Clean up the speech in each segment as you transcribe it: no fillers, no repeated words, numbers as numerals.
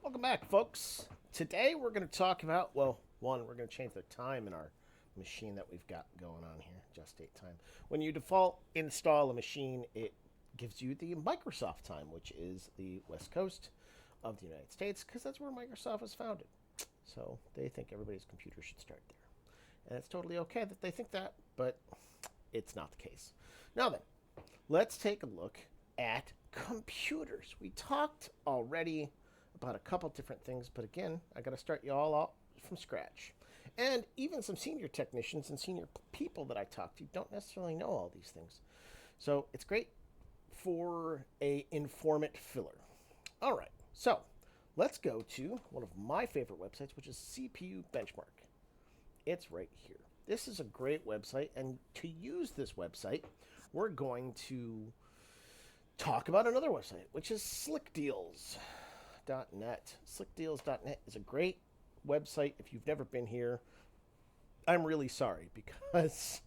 Welcome back, folks. Today we're going to talk about, well, one, we're going to change the time in our machine that we've got going on here, just date time. When you default install a machine, it gives you the Microsoft time, which is the West Coast of the United States, because that's where Microsoft was founded. So they think everybody's computer should start there. And it's totally okay that they think that, but it's not the case. Now then, let's take a look at computers. We talked already about a couple different things, but again, I got to start you all out from scratch. And even some senior technicians and senior people that I talk to don't necessarily know all these things. So it's great for a informant filler. All right, so let's go to one of my favorite websites, which is CPU Benchmark. It's right here. This is a great website, and to use this website, we're going to talk about another website, which is slickdeals.net. Slickdeals.net is a great website. If you've never been here, I'm really sorry because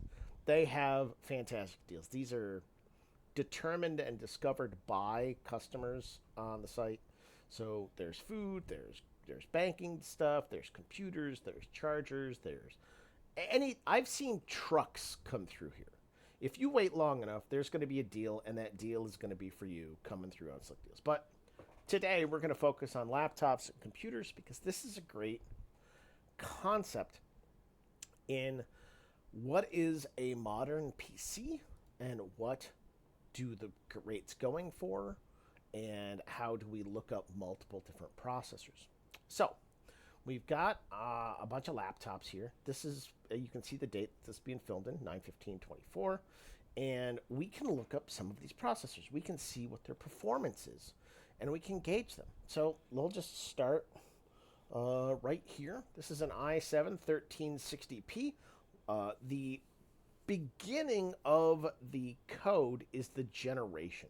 they have fantastic deals. These are determined and discovered by customers on the site. So there's food, there's banking stuff, there's computers, there's chargers, there's I've seen trucks come through here. If you wait long enough, there's going to be a deal, and that deal is going to be for you coming through on Slick Deals. But today we're going to focus on laptops and computers because this is a great concept in what is a modern PC and what do the rates going for and how do we look up multiple different processors. So we've got a bunch of laptops here. This is, you can see the date this is being filmed in, 9/15/24. And we can look up some of these processors. We can see what their performance is, and we can gauge them. So we'll just start right here. This is an i7 1360p. The beginning of the code is the generation.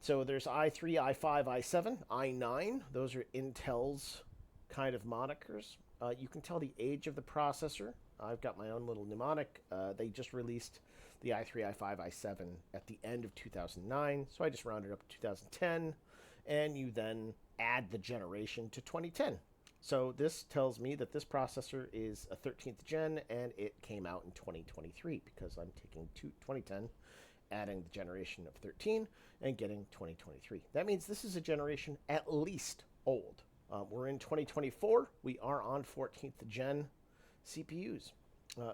So there's i3, i5, i7, i9. Those are Intel's kind of monikers. You can tell the age of the processor. I've got my own little mnemonic. They just released the i3, i5, i7 at the end of 2009, so I just rounded up to 2010, and you then add the generation to 2010. So this tells me that this processor is a 13th gen, and it came out in 2023 because I'm taking 2010, adding the generation of 13, and getting 2023. That means this is a generation at least old. We're in 2024. We are on 14th gen CPUs.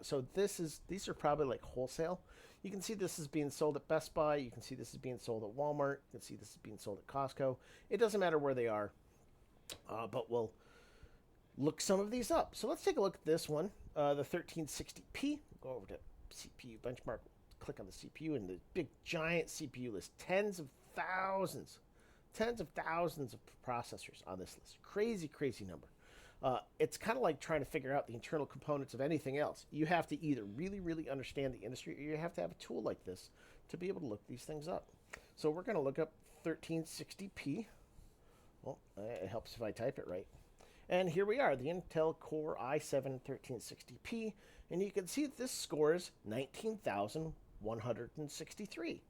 So these are probably like wholesale. You can see this is being sold at Best Buy. You can see this is being sold at Walmart. You can see this is being sold at Costco. It doesn't matter where they are, but we'll look some of these up. So let's take a look at this one, the 1360p. Go over to CPU Benchmark, click on the CPU, and the big giant CPU list, tens of thousands of processors on this list. Crazy, crazy number. It's kind of like trying to figure out the internal components of anything else. You have to either really, really understand the industry or you have to have a tool like this to be able to look these things up. So we're going to look up 1360p. Well, it helps if I type it right. And here we are, the Intel Core i7 1360p. And you can see that this scores 19,163.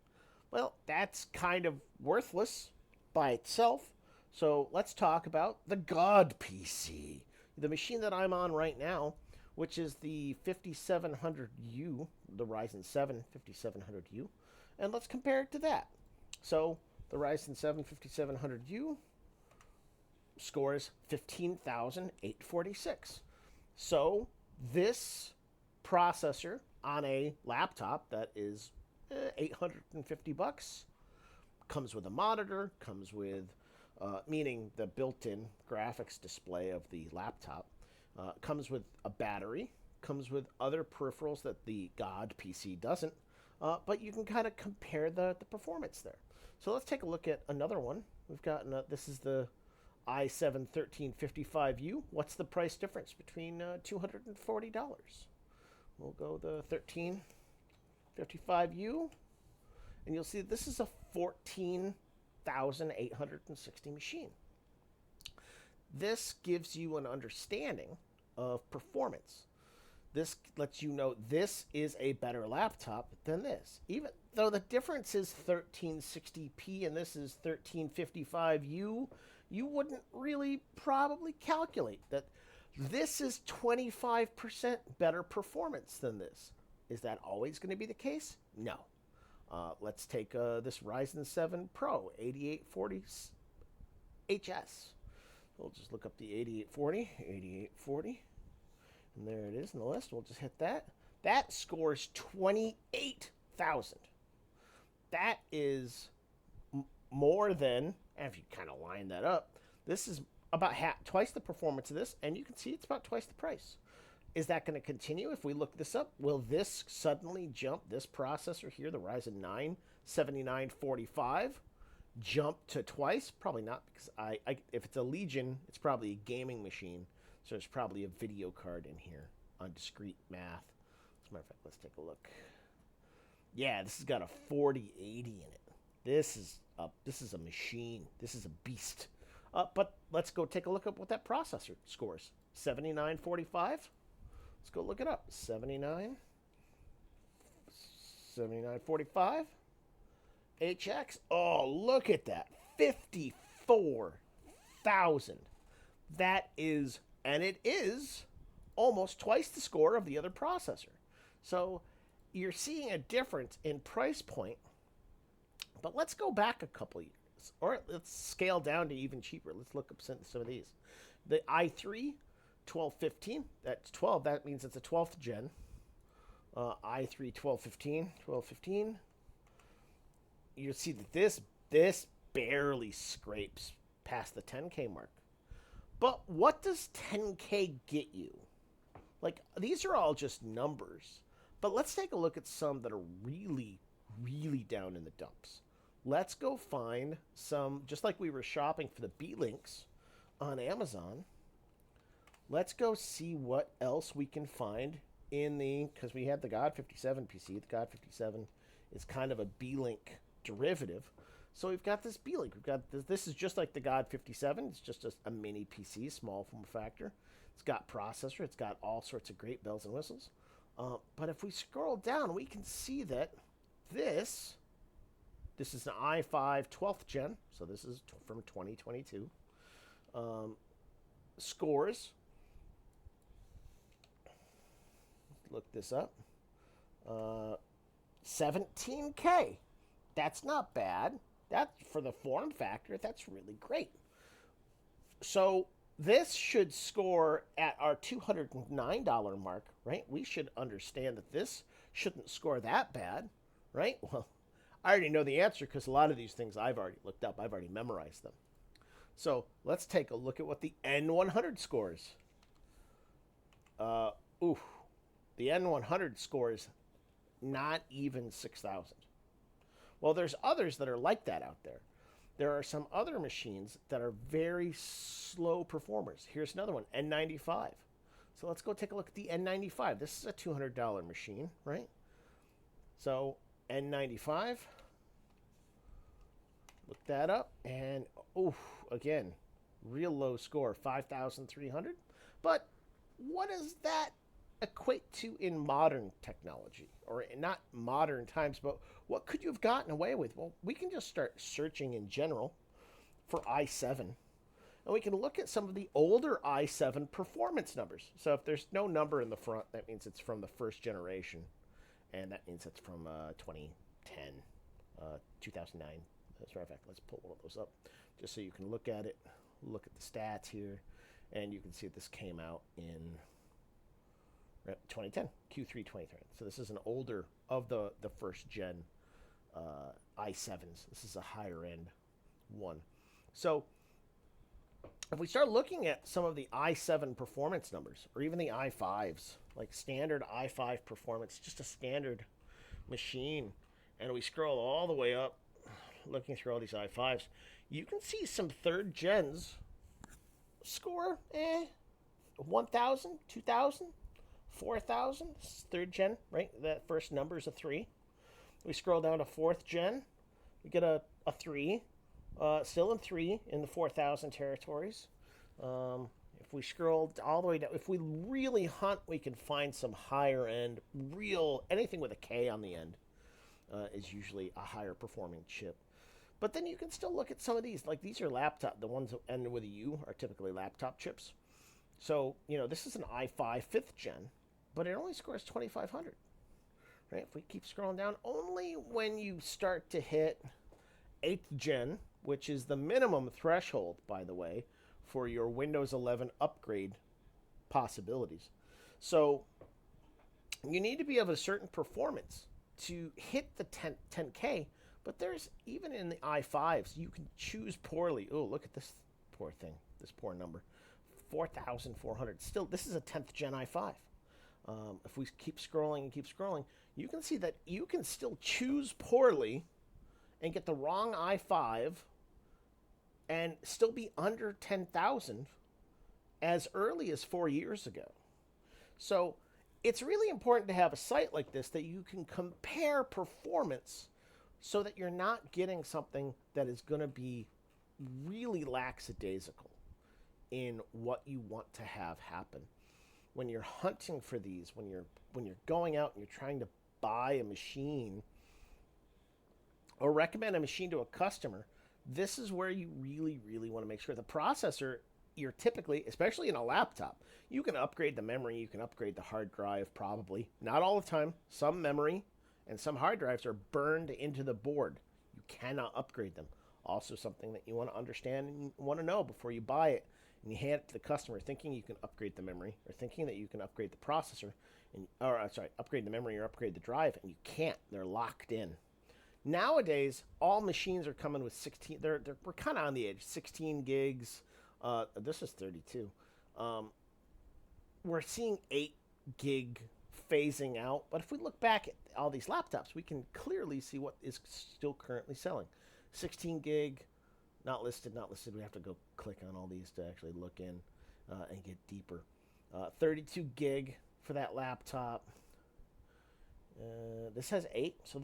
Well, that's kind of worthless by itself. So let's talk about the God PC, the machine that I'm on right now, which is the 5700U, the Ryzen 7 5700U, and let's compare it to that. So the Ryzen 7 5700U scores 15,846. So this processor on a laptop that is $850 comes with a monitor, comes with meaning the built-in graphics display of the laptop, comes with a battery, comes with other peripherals that the God PC doesn't, but you can kind of compare the performance there. So let's take a look at another one. We've got, this is the i7 1355U. What's the price difference between $240? We'll go the 1355U, and you'll see this is a 14,860 machine. This gives you an understanding of performance. This lets you know this is a better laptop than this. Even though the difference is 1360p and this is 1355U, you wouldn't really probably calculate that this is 25% better performance than this. Is that always going to be the case? No. Let's take this Ryzen 7 Pro 8840 HS. We'll just look up the 8840, and there it is in the list. We'll just hit that. That scores 28,000. That is more than, and if you kind of line that up, this is about twice the performance of this, and you can see it's about twice the price. Is that going to continue if we look this up? Will this suddenly jump, this processor here, the Ryzen 9 7945, jump to twice? Probably not, because if it's a Legion, it's probably a gaming machine, so there's probably a video card in here on discrete math. As a matter of fact, let's take a look. Yeah, this has got a 4080 in it. This is a machine. This is a beast. But let's go take a look at what that processor scores. 7945. Let's go look it up. 7945 HX. Oh, look at that. 54,000. That is, and it is almost twice the score of the other processor. So you're seeing a difference in price point. But let's go back a couple years. Or let's scale down to even cheaper. Let's look up some of these. The i3 1215, that's 12. That means it's a 12th gen. i3 1215. You see that this barely scrapes past the 10K mark. But what does 10K get you? Like, these are all just numbers. But let's take a look at some that are really, really down in the dumps. Let's go find some, just like we were shopping for the B-Links on Amazon. Let's go see what else we can find in the, because we had the God 57 PC. The God 57 is kind of a B-Link derivative. So we've got this B-Link. We've got this is just like the God 57. It's just a mini PC, small form factor. It's got processor. It's got all sorts of great bells and whistles. But if we scroll down, we can see that this is an i5 12th gen, so this is from 2022. Scores, look this up, 17K. That's not bad. That, for the form factor, that's really great. So this should score at our $209 mark, right? We should understand that this shouldn't score that bad, right? Well, I already know the answer because a lot of these things I've already looked up. I've already memorized them. So let's take a look at what the N100 scores. The N100 scores not even 6,000. Well, there's others that are like that out there. There are some other machines that are very slow performers. Here's another one, N95. So let's go take a look at the N95. This is a $200 machine, right? So N95. Look that up, and again, real low score, 5,300. But what does that equate to in modern technology? Or not modern times, but what could you have gotten away with? Well, we can just start searching in general for i7, and we can look at some of the older i7 performance numbers. So if there's no number in the front, that means it's from the first generation, and that means it's from 2010, 2009. As a matter of fact, let's pull one of those up just so you can look at it, look at the stats here, and you can see this came out in 2010, Q3 2010. So this is an older of the first gen i7s. This is a higher end one. So if we start looking at some of the i7 performance numbers, or even the i5s, like standard i5 performance, just a standard machine, and we scroll all the way up, looking through all these i5s, you can see some third gens score 1,000, 2,000, 4,000. Third gen, right? That first number is a 3. We scroll down to fourth gen, we get a 3, still in 3 in the 4,000 territories. If we scroll all the way down, if we really hunt, we can find some higher end, real, anything with a K on the end. is usually a higher performing chip. But then you can still look at some of these. Like these are laptop. The ones that end with a U are typically laptop chips. So, this is an i5 5th gen, but it only scores 2500. Right? If we keep scrolling down, only when you start to hit 8th gen, which is the minimum threshold, by the way, for your Windows 11 upgrade possibilities. So, you need to be of a certain performance to hit the 10K, but there's, even in the i5s, you can choose poorly. Oh, look at this poor thing, this poor number. 4,400. Still, this is a 10th gen i5. If we keep scrolling and keep scrolling, you can see that you can still choose poorly and get the wrong i5 and still be under 10,000 as early as 4 years ago. So it's really important to have a site like this that you can compare performance so that you're not getting something that is going to be really lackadaisical in what you want to have happen. When you're hunting for these, when you're going out and you're trying to buy a machine or recommend a machine to a customer, this is where you really, really want to make sure the processor, you're typically, especially in a laptop, you can upgrade the memory, you can upgrade the hard drive probably. Not all the time. Some memory and some hard drives are burned into the board. You cannot upgrade them. Also something that you want to understand and want to know before you buy it. And you hand it to the customer thinking you can upgrade the memory or thinking that you can upgrade the processor, upgrade the memory or upgrade the drive, and you can't. They're locked in. Nowadays, all machines are coming with 16. We're kind of on the edge. 16 gigs. This is 32. We're seeing 8 gig phasing out. But if we look back at all these laptops, we can clearly see what is still currently selling. 16 gig. Not listed, not listed. We have to go click on all these to actually look in and get deeper. 32 gig for that laptop. This has 8. So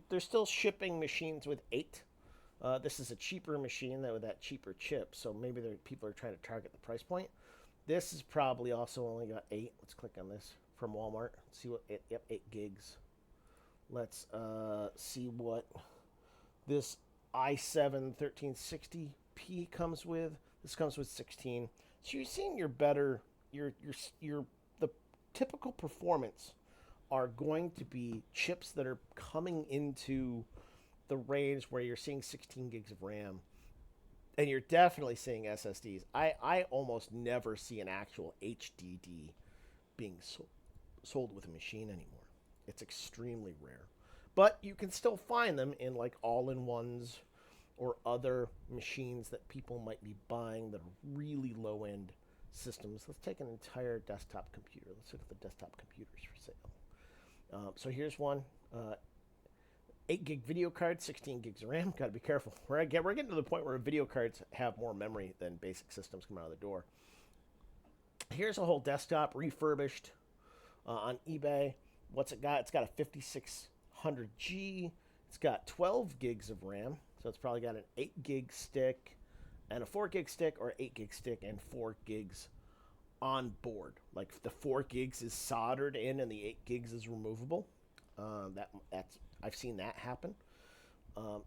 they're still shipping machines with 8. This is a cheaper machine with that cheaper chip. So maybe people are trying to target the price point. This is probably also only got 8. Let's click on this from Walmart. Let's see what, 8 gigs. Let's see what this i7 1360p comes with. This comes with 16. So you're seeing your the typical performance are going to be chips that are coming into the range where you're seeing 16 gigs of RAM. And you're definitely seeing SSDs. I almost never see an actual HDD being sold with a machine anymore. It's extremely rare. But you can still find them in like all-in-ones or other machines that people might be buying that are really low-end systems. Let's take an entire desktop computer. Let's look at the desktop computers for sale. So here's one. 8 gig video card, 16 gigs of RAM. Got to be careful. We're getting to the point where video cards have more memory than basic systems come out of the door. Here's a whole desktop refurbished on eBay. What's it got? It's got a 5600G. It's got 12 gigs of RAM. So it's probably got an 8 gig stick and a 4 gig stick, or 8 gig stick and 4 gigs on board. Like the 4 gigs is soldered in and the 8 gigs is removable. That's I've seen that happen.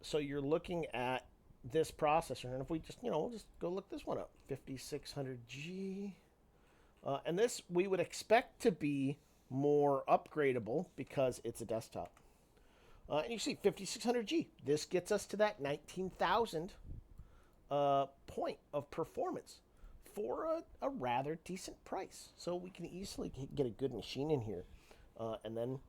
So you're looking at this processor, and if we just we'll just go look this one up, 5600G, and this we would expect to be more upgradable because it's a desktop. And you see 5600G. This gets us to that 19,000 point of performance for a rather decent price. So we can easily get a good machine in here, and then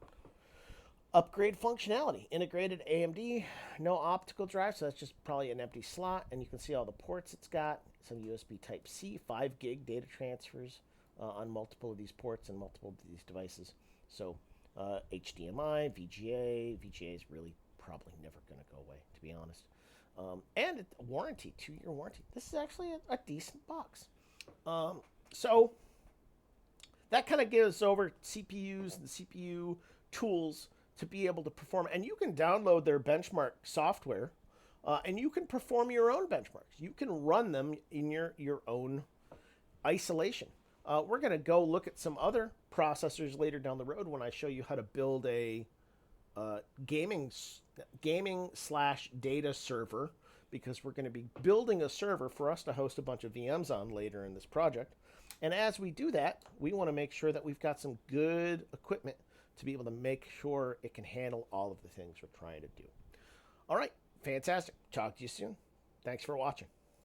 upgrade functionality. Integrated AMD, no optical drive, so that's just probably an empty slot. And you can see all the ports it's got. Some USB Type-C, 5 gig data transfers on multiple of these ports and multiple of these devices. So HDMI, VGA. VGA is really probably never going to go away, to be honest. And a warranty, 2-year warranty. This is actually a decent box. So that kind of gives over CPUs and CPU tools to be able to perform. And you can download their benchmark software, and you can perform your own benchmarks. You can run them in your own isolation. We're going to go look at some other processors later down the road when I show you how to build a gaming slash data server, because we're going to be building a server for us to host a bunch of VMs on later in this project. And as we do that, we want to make sure that we've got some good equipment to be able to make sure it can handle all of the things we're trying to do. All right, fantastic. Talk to you soon. Thanks for watching.